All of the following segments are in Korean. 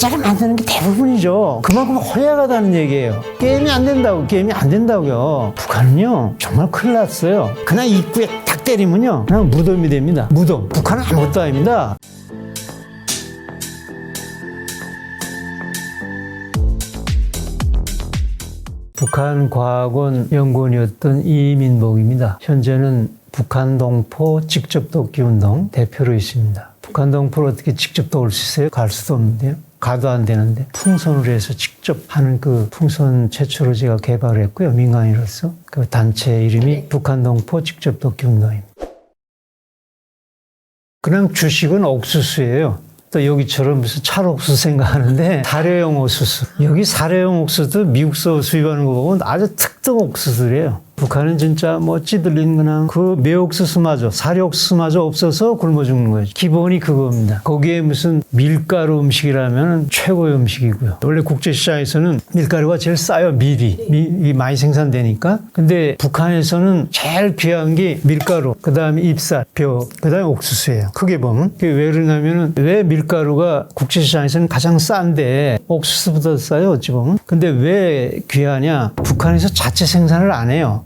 가짜를 만드는 게 대부분이죠. 그만큼 허약하다는 얘기예요. 게임이 안 된다고요. 북한은요 정말 큰일 났어요. 그냥 입구에 딱 때리면요 그냥 무덤이 됩니다. 무덤. 북한은 아무것도 아닙니다. 북한과학원 연구원이었던 이민복입니다. 현재는 북한동포 직접돕기운동 대표로 있습니다. 북한동포를 어떻게 직접 도울 수 있어요? 갈 수도 없는데요. 가도 안 되는데 풍선으로 해서 직접 하는 그 풍선 최초로 제가 개발을 했고요. 민간인으로서. 그 단체 이름이 북한동포 직접돕기운동입니다. 그냥 주식은 옥수수예요. 또 여기처럼 무슨 찰옥수수 생각하는데 사료용 옥수수. 여기 사료용 옥수수도 미국서 수입하는 거 보면 아주 특등 옥수수래요. 북한은 진짜 뭐 찌들린 그냥 그 매옥수수마저 사료옥수수마저 없어서 굶어 죽는 거죠. 기본이 그겁니다. 거기에 무슨 밀가루 음식이라면 최고의 음식이고요. 원래 국제시장에서는 밀가루가 제일 싸요. 밀이 많이 생산되니까. 근데 북한에서는 제일 귀한 게 밀가루, 그 다음에 잎살, 벼, 그 다음에 옥수수예요. 크게 보면. 그게 왜 그러냐면은 왜 밀가루가 국제시장에서는 가장 싼데 옥수수보다 싸요. 어찌 보면. 근데 왜 귀하냐? 북한에서 자체 생산을 안 해요.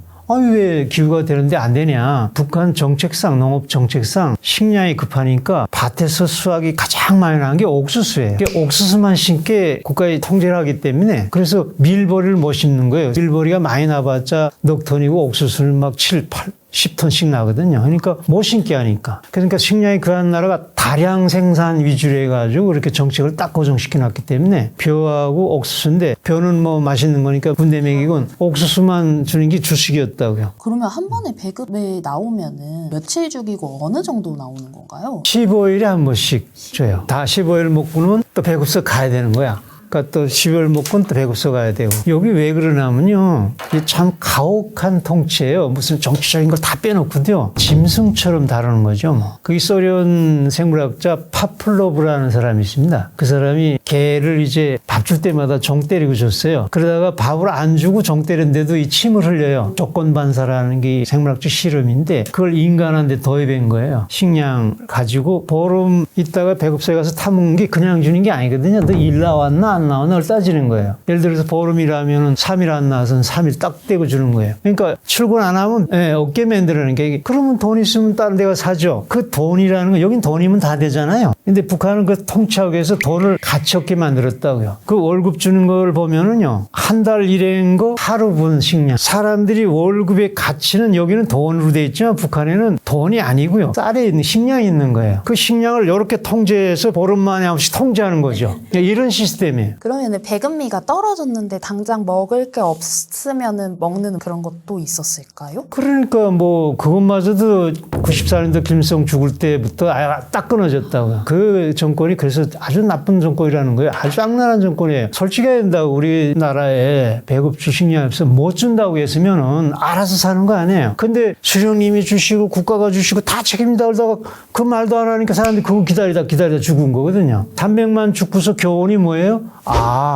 왜 기후가 되는데 안 되냐. 북한 정책상, 농업 정책상 식량이 급하니까 밭에서 수확이 가장 많이 나는 게 옥수수예요. 옥수수만 심게 국가에 통제를 하기 때문에 그래서 밀보리를 못 심는 거예요. 밀보리가 많이 나봤자 넉 톤이고 옥수수는 막 7, 8, 10톤씩 나거든요. 그러니까 못 심게 하니까. 그러니까 식량이 그한 나라가 다량 생산 위주로 해가지고 그렇게 정책을 딱 고정시켜놨기 때문에 벼하고 옥수수인데 벼는 뭐 맛있는 거니까 군대 먹이고 옥수수만 주는 게 주식이었다고요. 그러면 한 번에 배급에 나오면은 며칠 주기고 어느 정도 나오는 건가요? 15일에 한 번씩 줘요. 다 15일 먹고는 또 배급소 가야 되는 거야. 그러니까 또 12월 먹고는 또 배급소 가야 되고. 여기 왜 그러냐면요. 이게 참 가혹한 통치예요. 무슨 정치적인 걸 다 빼놓고도요. 짐승처럼 다루는 거죠. 뭐. 그게 소련 생물학자 파플로브라는 사람이 있습니다. 그 사람이 개를 이제 밥 줄 때마다 종 때리고 줬어요. 그러다가 밥을 안 주고 종 때렸는데도 이 침을 흘려요. 조건반사라는 게 생물학적 실험인데 그걸 인간한테 도입한 거예요. 식량 가지고 보름 있다가 배급소에 가서 타먹는 게 그냥 주는 게 아니거든요. 너 일 나왔나 안 나왔나를 따지는 거예요. 예를 들어서 보름이라면 3일 안 나와서 3일 딱 떼고 주는 거예요. 그러니까 출근 안 하면 어깨 만들어는 게 그러면 돈 있으면 다른 데가 사죠. 그 돈이라는 거 여긴 돈이면 다 되잖아요. 근데 북한은 그 통치하기 위해서 돈을 가치 없게 만들었다고요. 그 월급 주는 걸 보면은요. 한 달 일한 거 하루 분 식량. 사람들이 월급의 가치는 여기는 돈으로 돼 있지만 북한에는 돈이 아니고요. 쌀에 있는 식량이 있는 거예요. 그 식량을 이렇게 통제해서 보름 만에 한 번씩 통제하는 거죠. 이런 시스템이에요. 그러면은 배급미가 떨어졌는데 당장 먹을 게 없으면은 먹는 그런 것도 있었을까요? 그러니까 뭐 그것마저도 94년도 김일성 죽을 때부터 딱 끊어졌다고요. 그 정권이 그래서 아주 나쁜 정권이라는 거예요. 아주 악랄한 정권이에요. 솔직해야 된다고. 우리나라에 배급 주식량이 없어 못 준다고 했으면은 알아서 사는 거 아니에요. 근데 수령님이 주시고 국가가 주시고 다 책임다 그러다가 그 말도 안 하니까 사람들이 그거 기다리다 죽은 거거든요. 단백만 죽고서 교훈이 뭐예요?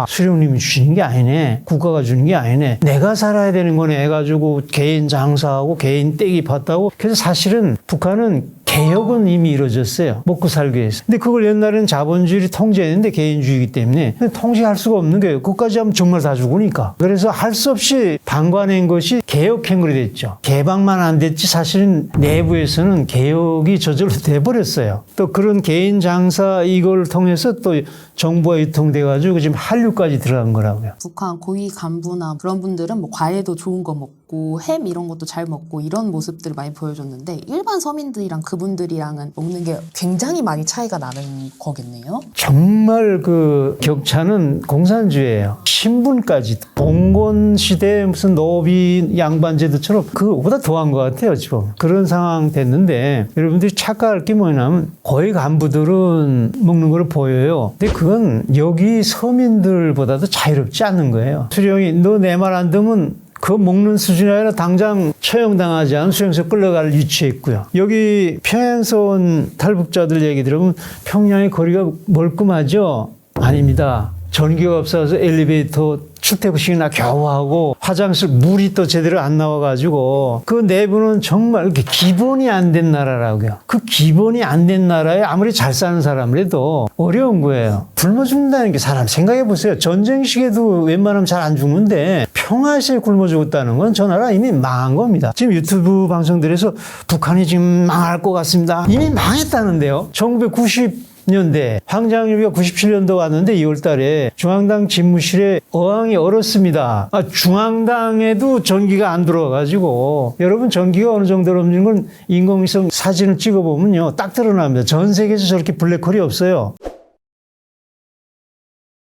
수령님이 주시는 게 아니네. 국가가 주는 게 아니네. 내가 살아야 되는 거네 해가지고 개인 장사하고 개인 떼기 봤다고. 그래서 사실은 북한은 개혁은 이미 이루어졌어요. 먹고 살기 위해서. 근데 그걸 옛날에는 자본주의를 통제했는데 개인주의이기 때문에 통제할 수가 없는 거예요. 그것까지 하면 정말 다 죽으니까. 그래서 할 수 없이 방관한 것이 개혁행위가 됐죠. 개방만 안 됐지 사실은 내부에서는 개혁이 저절로 돼버렸어요. 또 그런 개인 장사 이걸 통해서 또 정보가 유통돼가지고 지금 한류까지 들어간 거라고요. 북한 고위 간부나 그런 분들은 뭐 과일도 좋은 거 먹고 햄 이런 것도 잘 먹고 이런 모습들을 많이 보여줬는데 일반 서민들이랑 그분들이랑은 먹는 게 굉장히 많이 차이가 나는 거겠네요. 정말 그 격차는 공산주의예요. 신분까지 봉건 시대 무슨 노비 양반 제도처럼 그거보다 더한 것 같아요. 지금 그런 상황 됐는데 여러분들이 착각할 게 뭐냐면 고위 간부들은 먹는 걸 보여요. 근데 그건 여기 서민들보다도 자유롭지 않는 거예요. 수령이 너 내 말 안 듣으면 그 먹는 수준이 아니라 당장 처형당하지 않은 수용소 끌려갈 위치에 있고요. 여기 평양에서 온 탈북자들 얘기 들으면 평양의 거리가 멀끔하죠? 아닙니다. 전기가 없어서 엘리베이터 출퇴근식이나 겨우 하고 화장실 물이 또 제대로 안 나와가지고 그 내부는 정말 이렇게 기본이 안 된 나라라고요. 그 기본이 안 된 나라에 아무리 잘 사는 사람이라도 어려운 거예요. 굶어 죽는다는 게 사람 생각해 보세요. 전쟁 시기에도 웬만하면 잘 안 죽는데 평화 시에 굶어 죽었다는 건 저 나라 이미 망한 겁니다. 지금 유튜브 방송들에서 북한이 지금 망할 것 같습니다. 이미 망했다는데요. 1990년대 황장유비가 97년도 왔는데 2월 달에 중앙당 집무실에 어항이 얼었습니다. 중앙당에도 전기가 안 들어와가지고 여러분 전기가 어느 정도로 없는 건 인공위성 사진을 찍어보면요 딱 드러납니다. 전 세계에서 저렇게 블랙홀이 없어요.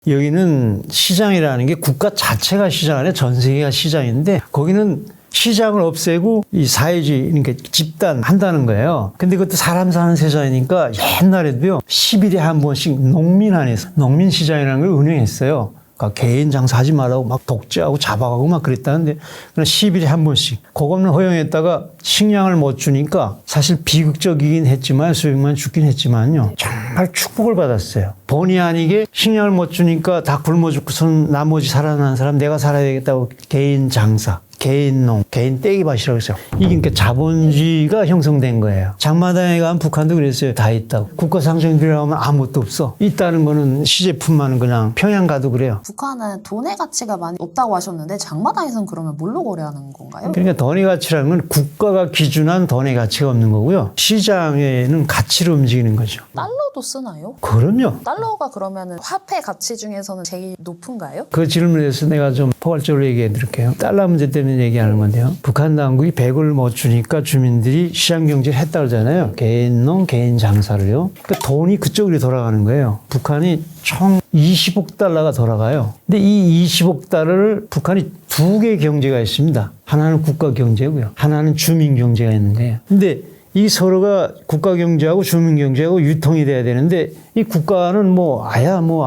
여기는 시장이라는 게 국가 자체가 시장 안에 전 세계가 시장인데 거기는 시장을 없애고 이 사회주의, 그러니까 집단 한다는 거예요. 근데 그것도 사람 사는 세상이니까 옛날에도요, 10일에 한 번씩 농민 안에서, 농민시장이라는 걸 운영했어요. 그러니까 개인 장사하지 말라고 막 독재하고 잡아가고 막 그랬다는데, 그냥 10일에 한 번씩. 그거는 허용했다가 식량을 못 주니까 사실 비극적이긴 했지만, 수백만 죽긴 했지만요. 정말 축복을 받았어요. 본의 아니게 식량을 못 주니까 다 굶어 죽고선 나머지 살아난 사람 내가 살아야 되겠다고 개인 장사. 개인 농, 개인 떼기밭이라고 했어요. 이게 그러니까 자본주의가 형성된 거예요. 장마당에 가면 북한도 그랬어요. 다 있다고. 국가 상징들이라고 하면 아무것도 없어. 있다는 거는 시제품만 그냥 평양 가도 그래요. 북한은 돈의 가치가 많이 없다고 하셨는데 장마당에서는 그러면 뭘로 거래하는 건가요? 그러니까 돈의 가치라는 건 국가가 기준한 돈의 가치가 없는 거고요. 시장에는 가치로 움직이는 거죠. 달러도 쓰나요? 그럼요. 달러가 그러면 화폐 가치 중에서는 제일 높은가요? 그 질문에 대해서 내가 좀 포괄적으로 얘기해 드릴게요. 달러 문제 때문에 얘기하는 건데요. 북한 당국이 100을 못 주니까 주민들이 시장경제를 했다 그러잖아요. 개인 농, 개인 장사를요. 그러니까 돈이 그쪽으로 돌아가는 거예요. 북한이 총 20억 달러가 돌아가요. 근데 이 20억 달러를 북한이 두 개의 경제가 있습니다. 하나는 국가 경제고요. 하나는 주민 경제가 있는 거예요. 근데 이 서로가 국가 경제하고 주민 경제하고 유통이 돼야 되는데 이 국가는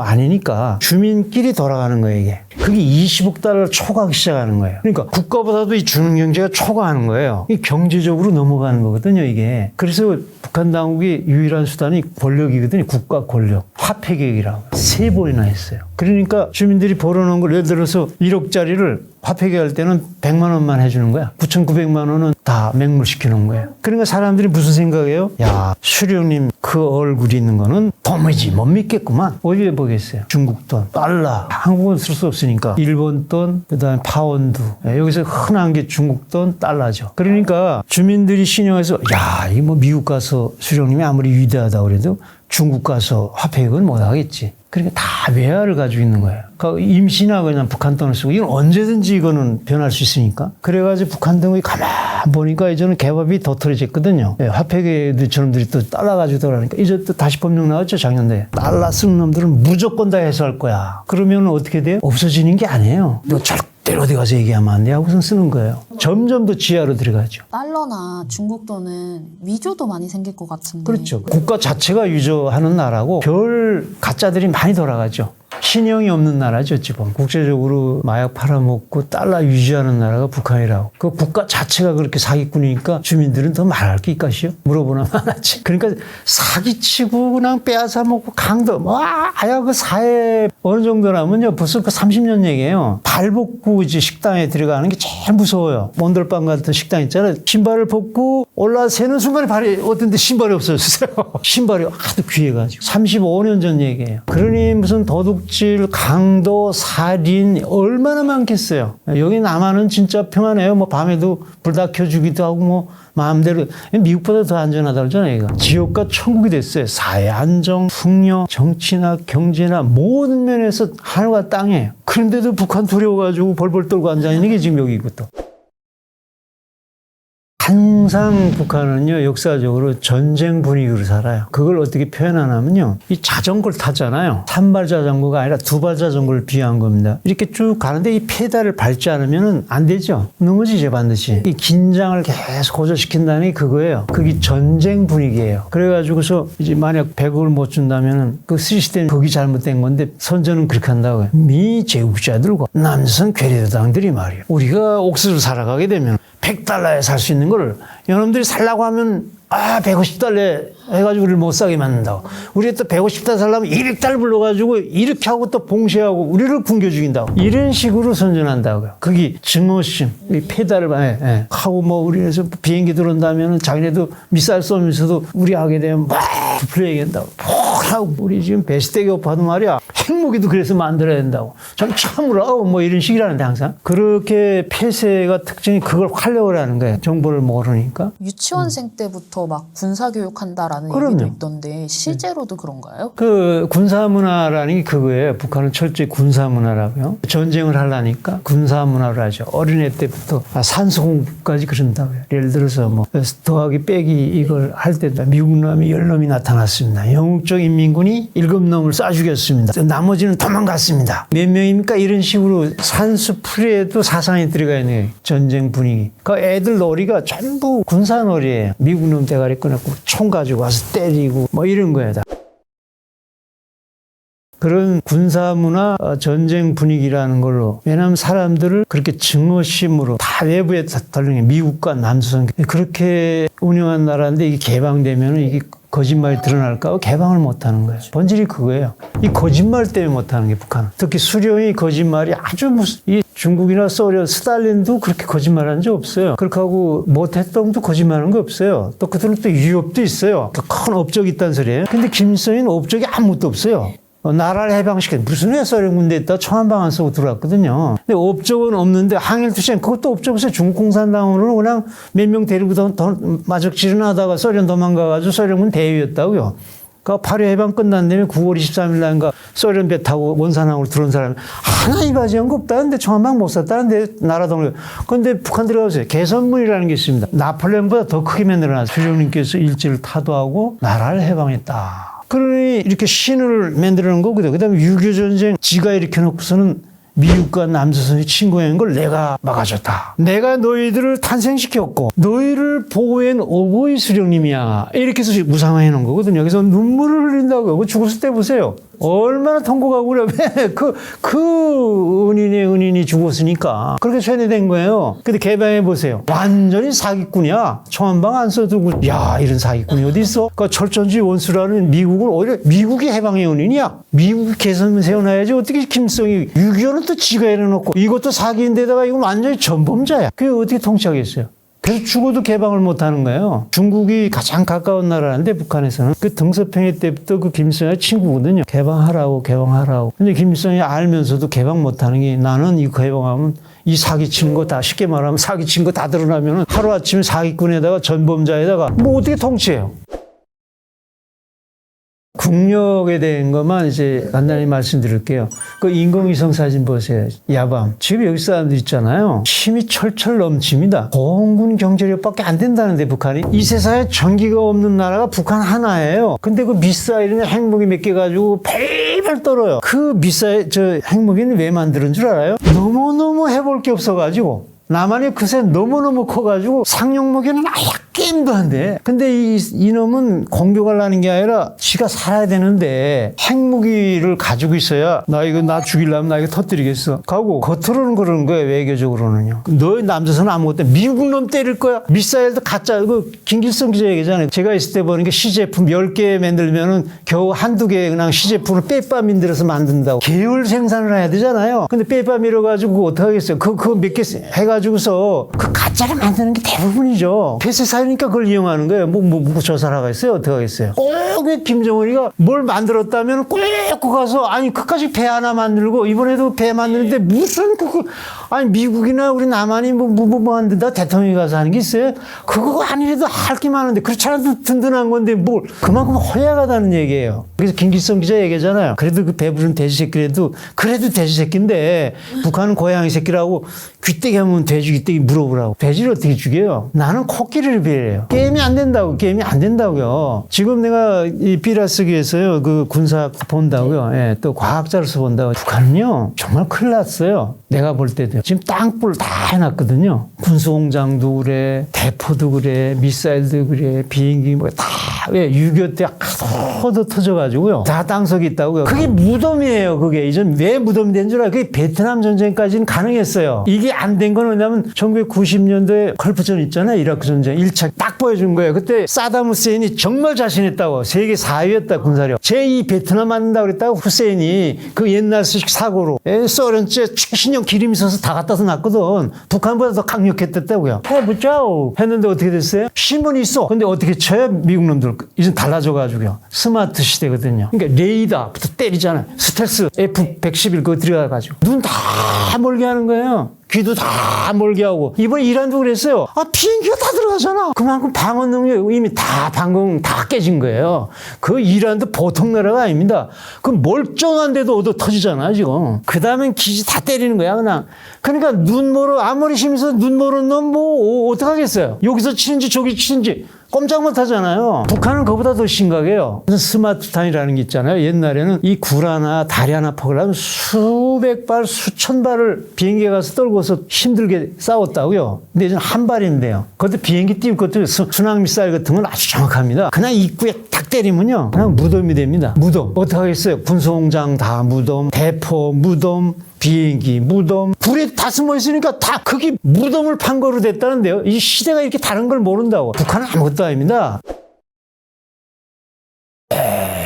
아니니까 주민끼리 돌아가는 거예요, 이게. 그게 20억 달러를 초과하기 시작하는 거예요. 그러니까 국가보다도 이 주민 경제가 초과하는 거예요. 이 경제적으로 넘어가는 거거든요, 이게. 그래서 북한 당국의 유일한 수단이 권력이거든요. 국가 권력. 화폐 개혁이라고. 3번이나 했어요. 그러니까 주민들이 벌어놓은 걸 예를 들어서 1억짜리를 화폐 개혁할 때는 100만 원만 해주는 거야. 9,900만 원은 다 맹물시켜 놓은 거예요. 그러니까 사람들이 무슨 생각이에요? 야, 수령님 그 얼굴이 있는 거는 덤이지 못 믿겠구만. 어디에 보겠어요? 중국 돈, 달러, 한국은 쓸 수 없으니까 일본 돈, 그다음에 파운드. 여기서 흔한 게 중국 돈, 달러죠. 그러니까 주민들이 신용해서 야, 이 뭐 미국 가서 수령님이 아무리 위대하다고 그래도 중국 가서 화폐 개혁은 못 하겠지. 그러니까 다 외화를 가지고 있는 거예요. 그러니까 임시나 그냥 북한 돈을 쓰고 이건 언제든지 이거는 변할 수 있으니까. 그래가지고 북한 등이 가만 보니까 이제는 개밥이 도토리졌거든요. 화폐계들 저놈들이 또 달러 가지고 들어가니까 이제 또 다시 법령 나왔죠, 작년에. 달러 쓰는 놈들은 무조건 다 해소할 거야. 그러면 어떻게 돼요? 없어지는 게 아니에요. 너 절대로 어디 가서 얘기하면 안 돼 하고선 쓰는 거예요. 점점 더 지하로 들어가죠. 달러나 중국 돈은 위조도 많이 생길 것 같은데. 그렇죠. 국가 자체가 위조하는 나라고 별 가짜들이 많이 돌아가죠. 신용이 없는 나라죠, 지금. 국제적으로 마약 팔아먹고 달러 유지하는 나라가 북한이라고. 그 국가 자체가 그렇게 사기꾼이니까 주민들은 더 말할 게 있겠어요? 물어보나 많았지. 그러니까 사기치고 그냥 빼앗아 먹고 강도, 그 사회 어느 정도라면요. 벌써 그 30년 얘기예요. 발 벗고 이제 식당에 들어가는 게 제일 무서워요. 몬돌빵 같은 식당 있잖아요. 신발을 벗고 올라서는 순간에 발이 어떤데 신발이 없어졌어요. 신발이 하도 귀해가지고. 35년 전 얘기예요. 그러니 무슨 도둑질, 강도, 살인 얼마나 많겠어요. 여기 남한은 진짜 평안해요. 뭐 밤에도 불 다 켜주기도 하고 뭐 마음대로. 미국보다 더 안전하다고 그러잖아요. 이거. 지옥과 천국이 됐어요. 사회 안정, 풍요, 정치나 경제나 모든 면에서 하늘과 땅이에요. 그런데도 북한 두려워가지고 벌벌 떨고 앉아있는 게 지금 여기고 또. 항상 북한은요, 역사적으로 전쟁 분위기로 살아요. 그걸 어떻게 표현하냐면요, 이 자전거를 타잖아요. 3발 자전거가 아니라 2발 자전거를 비유한 겁니다. 이렇게 쭉 가는데 이 페달을 밟지 않으면 안 되죠. 넘어지죠, 반드시. 이 긴장을 계속 고조시킨다는 게 그거예요. 그게 전쟁 분위기예요. 그래가지고서 이제 만약 100억을 못 준다면은 그 시스템이 거기 잘못된 건데 선전은 그렇게 한다고요. 미 제국자들과 남선 괴뢰당들이 말이에요. 우리가 옥수수 살아가게 되면 100달러에 살 수 있는 거를 여러분들이 살라고 하면 150달러 해가지고 우리를 못 사게 만든다고. 우리가 또 150달러 살려면 200달러 불러가지고 이렇게 하고 또 봉쇄하고 우리를 굶겨 죽인다고. 이런 식으로 선전한다고요. 그게 증오심, 페달을 하고 뭐 우리에서 비행기 들어온다면 자기네도 미사일 쏘면서도 우리 하게 되면 막 부풀려 얘기한다고. 하고 우리 지금 배시대기 오빠도 말이야. 핵무기도 그래서 만들어야 된다고. 전 참으로 뭐 이런 식이라는데 항상. 그렇게 폐쇄가 특징이 그걸 활용을 하는 거예요. 정보를 모르니까. 유치원생 때부터 막 군사교육한다라는 그럼요. 얘기도 있던데 실제로도 그런가요? 그 군사문화라는 게 그거예요. 북한은 철저히 군사문화라고요. 전쟁을 하려니까 군사문화를 하죠. 어린애 때부터 산소공부까지 그런다고요. 예를 들어서 뭐 더하기 빼기 이걸 할 때도 미국 놈이 10놈이 나타났습니다. 영국적 인민군이 7놈을 쏴 죽였습니다. 나머지는 도망갔습니다. 몇 명입니까? 이런 식으로 산수풀이에도 사상이 들어가 있는 거예요. 전쟁 분위기. 그 애들 놀이가 전부 군사놀이예요. 미국 놈 대가리 꺼내고 총 가지고 와서 때리고 뭐 이런 거예요. 다. 그런 군사문화 전쟁 분위기라는 걸로 왜냐하면 사람들을 그렇게 증오심으로 다 외부에 달리는 미국과 남수성 그렇게 운영한 나라인데 이게 개방되면 이게 거짓말이 드러날까 봐 개방을 못하는 거예요. 본질이 그거예요. 이 거짓말 때문에 못하는 게 북한은. 특히 수령이 거짓말이 아주 이 중국이나 소련, 스탈린도 그렇게 거짓말한 적 없어요. 그렇게 하고 모태똥도 거짓말하는 거 없어요. 또 그들은 또 유업도 있어요. 큰 업적이 있다는 소리예요. 근데 김일성은 업적이 아무것도 없어요. 나라를 해방시켜 무슨 왜 소련 군대에 있다 총 한 방 안 쏘고 들어왔거든요. 근데 업적은 없는데 항일투쟁 그것도 업적 없어요. 중국 공산당으로는 그냥 몇 명 데리고 마적질을 하다가 소련 도망가가지고 소련군 대위였다고요. 그러니까 8.2 해방 끝난 다음에 9월 23일 날인가 소련 배 타고 원산항으로 들어온 사람이 하나 이바지한 거 없다는데 총 한 방 못 쐈다는데 나라 동료. 그런데 북한 들어가보세요. 개선문이라는 게 있습니다. 나폴레옹보다 더 크게 만들어놨어요. 수령님께서 일제를 타도하고 나라를 해방했다. 그러니 이렇게 신을 만들어 놓은 거거든요. 그 다음에 6.25 전쟁 지가 일으켜놓고서는 미국과 남조선이 침공한 걸 내가 막아줬다. 내가 너희들을 탄생시켰고 너희를 보호한 오보이 수령님이야. 이렇게 해서 무상화해 놓은 거거든요. 그래서 눈물을 흘린다고요. 죽었을 때 보세요. 얼마나 통곡하고 그래. 왜? 그 은인이 죽었으니까. 그렇게 세뇌된 거예요. 근데 개방해 보세요. 완전히 사기꾼이야. 총 한 방 안 쏘고. 야, 이런 사기꾼이 어디 있어? 그 철전지 원수라는 미국을 오히려 미국이 해방의 은인이야. 미국이 개선을 세워놔야지. 어떻게 김일성이 6.25는 또 지가 해놓고 이것도 사기인데다가 이건 완전히 전범자야. 그게 어떻게 통치하겠어요? 그래서 죽어도 개방을 못 하는 거예요. 중국이 가장 가까운 나라인데 북한에서는 그 등서평해 때부터 그 김일성의 친구거든요. 개방하라고. 근데 김일성이 알면서도 개방 못 하는 게 나는 이거 개방하면 이 사기치는 거 다 쉽게 말하면 사기친 거 다 드러나면 하루아침에 사기꾼에다가 전범자에다가 뭐 어떻게 통치해요? 국력에 대한 것만 이제 간단히 말씀드릴게요. 그 인공위성 사진 보세요. 야밤. 지금 여기 사람들 있잖아요. 힘이 철철 넘칩니다. 공군 경제력밖에 안 된다는데 북한이. 이 세상에 전기가 없는 나라가 북한 하나예요. 근데 그 미사일이나 핵무기 몇 개 가지고 벨벨 떨어요. 그 미사일, 핵무기는 왜 만드는 줄 알아요? 너무너무 해볼 게 없어가지고. 남한이 그새 너무너무 커가지고 상용무기는 아예 게임도 안 돼. 근데 이놈은 공격하려는 게 아니라 지가 살아야 되는데 핵무기를 가지고 있어야 나 죽이려면 나 이거 터뜨리겠어. 가고 겉으로는 그러는 거예요. 외교적으로는요. 너희 남조선은 아무것도 미국 놈 때릴 거야. 미사일도 가짜. 김길성 기자 얘기잖아요. 제가 있을 때 보는 게 시제품 10개 만들면은 겨우 한두 개 그냥 시제품을 빼빠 만들어서 만든다고. 계열 생산을 해야 되잖아요. 근데 빼빠 밀어가지고 그거 어떡하겠어요. 그거 몇 개 해가지고서 그 가짜를 만드는 게 대부분이죠. 폐쇄 사유니까 그걸 이용하는 거예요. 뭐 조사를 하겠어요? 어떻게 하겠어요? 꼭 김정은이가 뭘 만들었다면 꼭 가서 아니 끝까지 배 하나 만들고 이번에도 배 만드는데 무슨 아니 미국이나 우리 남한이 뭐 만든다 대통령이 가서 하는 게 있어요? 그거 아니래도 할 게 많은데 그렇지 않아도 든든한 건데 뭘 그만큼 허약하다는 얘기예요. 그래서 김길성 기자 얘기잖아요. 그래도 그 배부른 돼지 새끼라도 그래도 돼지 새끼인데 북한은 고양이 새끼라고 귀때기 하면 돼지 귀때기 물어보라고. 돼지를 어떻게 죽여요? 나는 코끼리를 비해요. 게임이 안 된다고요. 지금 내가 이 비라 쓰기 위해서요. 그 군사 본다고요. 예, 또 과학자로서 본다고. 북한은요. 정말 큰일 났어요. 내가 볼 때도요. 지금 땅굴 다 해놨거든요. 군수공장도 그래, 대포도 그래, 미사일도 그래, 비행기 뭐 다 왜 6.25 때 하도 터져가지고요. 다 땅속에 있다고요. 그게 무덤이에요. 그게 이전 왜 무덤이 된 줄 알아요? 그게 베트남 전쟁까지는 가능했어요. 이게 안 된 건 왜냐면 1990년도에 걸프전 있잖아요. 이라크 전쟁 1차 딱 보여준 거예요. 그때 사담 후세인이 정말 자신했다고. 세계 4위였다 군사력. 제2 베트남 맞는다고 그랬다고 후세인이 그 옛날식 사고로 소련제 최신형 기름 있어서 다 갖다서 놨거든. 북한보다 더 강력했다고요. 해보자오 했는데 어떻게 됐어요? 신문이 있어. 근데 어떻게 쳐요? 미국 놈들. 이제 달라져가지고요. 스마트 시대거든요. 그러니까 레이더부터 때리잖아요. 스텔스 F-111 그거 들어가가지고 눈 다 멀게 하는 거예요. 귀도 다 멀게 하고. 이번에 이란도 그랬어요. 비행기가 다 들어가잖아. 그만큼 방어 능력이 이미 다 방공 다 깨진 거예요. 그 이란도 보통 나라가 아닙니다. 그 멀쩡한데도 얻어 터지잖아, 지금. 그 다음엔 기지 다 때리는 거야, 그냥. 그러니까 아무리 심해서 눈 모르는 놈 뭐, 어떡하겠어요. 여기서 치는지 저기 치는지. 꼼짝 못 하잖아요. 북한은 그보다 더 심각해요. 스마트탄이라는 게 있잖아요. 옛날에는 이 굴 하나, 다리 하나 퍼가려면 수백 발, 수천 발을 비행기에 가서 떨고서 힘들게 싸웠다고요. 근데 이제는 한 발인데요. 그것도 비행기 띄울 것도 순항 미사일 같은 건 아주 정확합니다. 그냥 입구에 딱 때리면요. 그냥 무덤이 됩니다. 무덤. 어떡하겠어요. 군수공장 다 무덤, 대포 무덤, 비행기 무덤, 불에 다 숨어 있으니까 다 그게 무덤을 판 거로 됐다는데요. 이 시대가 이렇게 다른 걸 모른다고. 북한은 아무것도 아닙니다.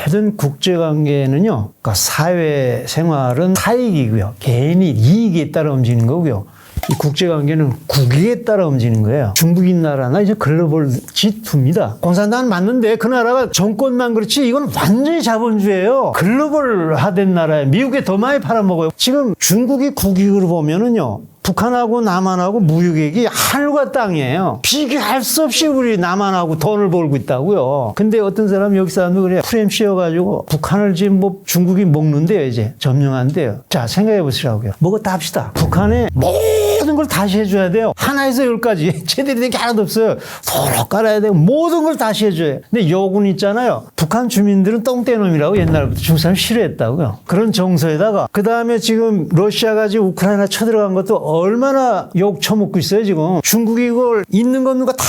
모든 국제관계는요, 그러니까 사회생활은 사익이고요. 개인이 이익에 따라 움직이는 거고요. 이 국제관계는 국익에 따라 움직이는 거예요. 중국인 나라나 이제 글로벌 G2입니다. 공산당은 맞는데 그 나라가 정권만 그렇지 이건 완전히 자본주의예요. 글로벌화된 나라에 미국에 더 많이 팔아먹어요. 지금 중국이 국익으로 보면은요. 북한하고 남한하고 무역액이 하늘과 땅이에요. 비교할 수 없이 우리 남한하고 돈을 벌고 있다고요. 근데 어떤 사람 여기 사람도 그래요. 프레임 씌워가지고 북한을 지금 뭐 중국이 먹는데요. 이제 점령한대요. 자 생각해 보시라고요. 뭐가 합시다. 북한에 모든 걸 다시 해줘야 돼요. 하나에서 열까지 제대로 된 게 하나도 없어요. 도로 깔아야 되고 모든 걸 다시 해줘요. 근데 요군 있잖아요. 북한 주민들은 똥떼놈이라고 옛날부터 중국 사람 싫어했다고요. 그런 정서에다가 그 다음에 지금 러시아가 지금 우크라이나 쳐들어간 것도 얼마나 욕 처먹고 있어요 지금. 중국이 이걸 있는 거 없는 거 다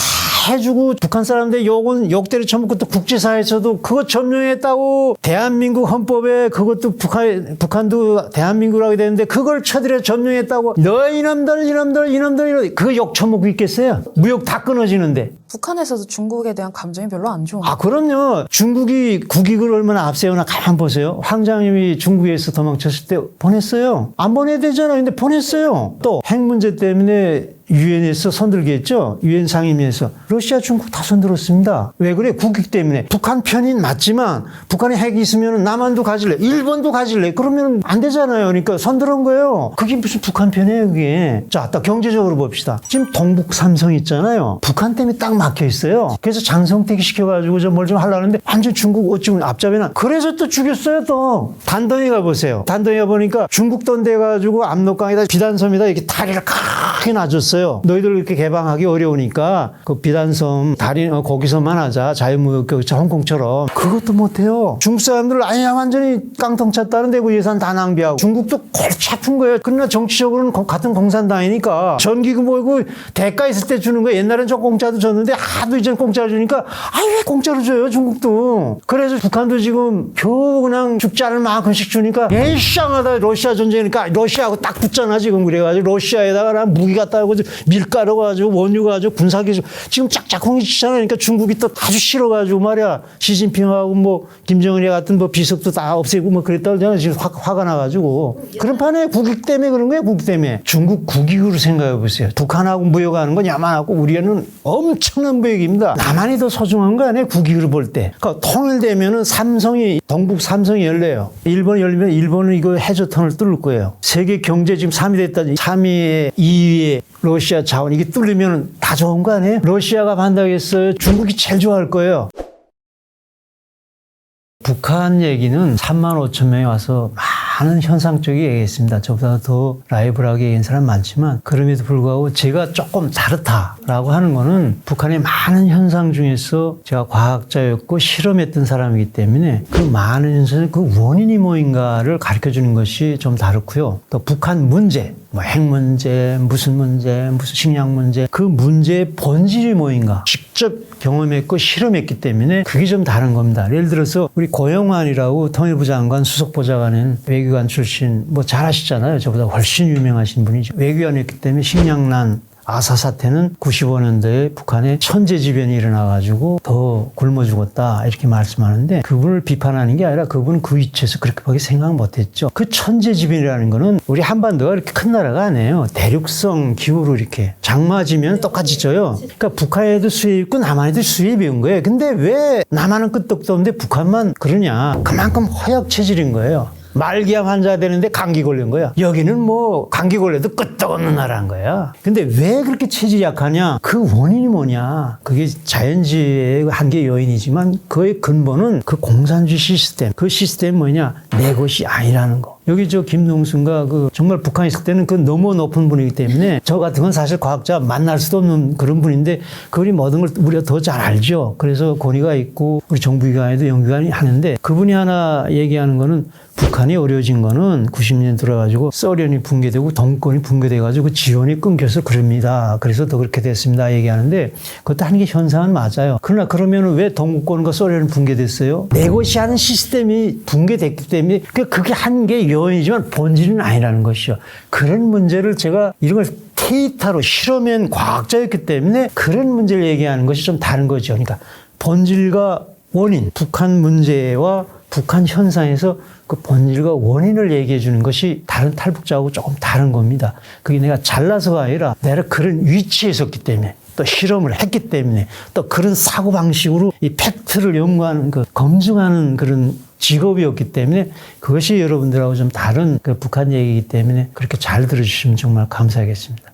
해주고 북한 사람들 욕은 욕대로 처먹고 또 국제사회에서도 그거 점령했다고 대한민국 헌법에 그것도 북한도 대한민국이라고 되는데 그걸 쳐들여 점령했다고 너 이놈들 그 욕 처먹고 있겠어요? 무역 다 끊어지는데. 북한에서도 중국에 대한 감정이 별로 안 좋은 그럼요. 중국이 국익을 얼마나 앞세우나 가만 보세요. 황장님이 중국에서 도망쳤을 때 보냈어요. 안 보내야 되잖아요. 근데 보냈어요. 또 핵 문제 때문에 유엔에서 손들게 했죠. 유엔 상임위에서. 러시아, 중국 다 손들었습니다. 왜 그래? 국익 때문에. 북한 편인 맞지만 북한에 핵이 있으면 남한도 가질래. 일본도 가질래. 그러면 안 되잖아요. 그러니까 손들은 거예요. 그게 무슨 북한 편이에요, 그게. 자, 또 경제적으로 봅시다. 지금 동북 삼성 있잖아요. 북한 때문에 딱 막혀 있어요. 그래서 장성택이 시켜가지고 뭘 좀 하려는데 완전 중국 어찌면 앞잡이나. 그래서 또 죽였어요, 또. 단동에 가보세요. 단동에 가보니까 중국 돈 돼가지고 압록강에다 비단섬에다 이렇게 다리를 크게 놔줬어요. 너희들 이렇게 개방하기 어려우니까 그 비단섬 다리 거기서만 하자. 자유무역교 홍콩처럼. 그것도 못해요. 중국 사람들 아니야 완전히 깡통 찼다는데 그 예산 다 낭비하고. 중국도 골치 아픈 거예요. 그러나 정치적으로는 같은 공산당이니까 전기금 뭐고 대가 있을 때 주는 거예요. 옛날엔 좀 공짜도 줬는데 하도 이제 공짜로 주니까 왜 공짜로 줘요 중국도. 그래서 북한도 지금 겨우 그냥 죽자를 만큼씩 주니까 이상하다. 러시아 전쟁이니까 러시아하고 딱 붙잖아 지금. 그래가지고 러시아에다가 무기 갖다 하고 밀가루 가지고 원유 가지고 군사기술 지금 짝짝꿍이 치잖아. 그러니까 중국이 또 아주 싫어가지고 말이야. 시진핑하고 뭐 김정은이 같은 뭐 비석도 다 없애고 뭐 그랬다 그러잖아. 지금 화가 나가지고. 그런 판에 국익 때문에 그런 거예요. 국익 때문에. 중국 국익으로 생각해 보세요. 북한하고 무역하는 건 야만하고 우리는 엄청난 무역입니다. 남한이 더 소중한 거 아니에요. 국익으로 볼 때. 그러니까 통일되면은 동북 삼성이 열려요. 일본이 열리면 일본은 이거 해저 터널 뚫을 거예요. 세계 경제 지금 3위 됐다. 3위에 2위에 러시아 자원 이게 뚫리면 다 좋은 거 아니에요? 러시아가 반다겠어요. 중국이 제일 좋아할 거예요. 북한 얘기는 3만 5천 명이 와서 막 많은 현상적이 얘기했습니다. 저보다 더 라이브하게 얘기한 사람 많지만 그럼에도 불구하고 제가 조금 다르다라고 하는 거는 북한의 많은 현상 중에서 제가 과학자였고 실험했던 사람이기 때문에 그 많은 현상의 그 원인이 뭐인가를 가르쳐 주는 것이 좀 다르고요. 또 북한 문제, 뭐 핵 문제, 무슨 식량 문제, 그 문제의 본질이 뭐인가 직접 경험했고 실험했기 때문에 그게 좀 다른 겁니다. 예를 들어서 우리 고영환이라고 통일부 장관 수석보좌관인 외교관 출신 뭐 잘 아시잖아요. 저보다 훨씬 유명하신 분이죠. 외교관이었기 때문에 식량난 아사 사태는 95년도에 북한에 천재지변이 일어나가지고 더 굶어 죽었다 이렇게 말씀하는데 그분을 비판하는 게 아니라 그분은 그 위치에서 그렇게밖에 생각 못했죠. 그 천재지변이라는 거는 우리 한반도가 이렇게 큰 나라가 아니에요. 대륙성 기후로 이렇게 장마지면 똑같이 져요. 그러니까 북한에도 수해 있고 남한에도 수해비 온 거예요. 근데 왜 남한은 끄떡도 없는데 북한만 그러냐. 그만큼 허약 체질인 거예요. 말기암 환자 되는데 감기 걸린 거야. 여기는 뭐 감기 걸려도 끄떡없는 나라인 거야. 근데 왜 그렇게 체질이 약하냐? 그 원인이 뭐냐? 그게 자연지의 한계 요인이지만 그의 근본은 그 공산주의 시스템. 그 시스템이 뭐냐? 내 것이 아니라는 거. 여기 저 김동순가 그 정말 북한에 있을 때는 그 너무 높은 분이기 때문에 저 같은 건 사실 과학자 만날 수도 없는 그런 분인데 그분이 모든 걸 우리가 더 잘 알죠. 그래서 권위가 있고 우리 정부기관에도 연구관이 하는데 그분이 하나 얘기하는 거는 북한이 어려워진 거는 90년 들어가지고 소련이 붕괴되고 동권이 붕괴돼가지고 지원이 끊겨서 그럽니다. 그래서 더 그렇게 됐습니다. 얘기하는데 그것도 한계 현상은 맞아요. 그러나 그러면 왜 동권과 소련은 붕괴됐어요? 네고시아는 시스템이 붕괴됐기 때문에 그게 한계 요인이지만 본질은 아니라는 것이죠. 그런 문제를 제가 이런 걸 데이터로 실험한 과학자였기 때문에 그런 문제를 얘기하는 것이 좀 다른 거죠. 그러니까 본질과 원인, 북한 문제와 북한 현상에서 그 본질과 원인을 얘기해 주는 것이 다른 탈북자하고 조금 다른 겁니다. 그게 내가 잘나서가 아니라 내가 그런 위치에 있었기 때문에 또 실험을 했기 때문에 또 그런 사고방식으로 이 팩트를 연구하는 검증하는 그런 직업이었기 때문에 그것이 여러분들하고 좀 다른 그 북한 얘기이기 때문에 그렇게 잘 들어주시면 정말 감사하겠습니다.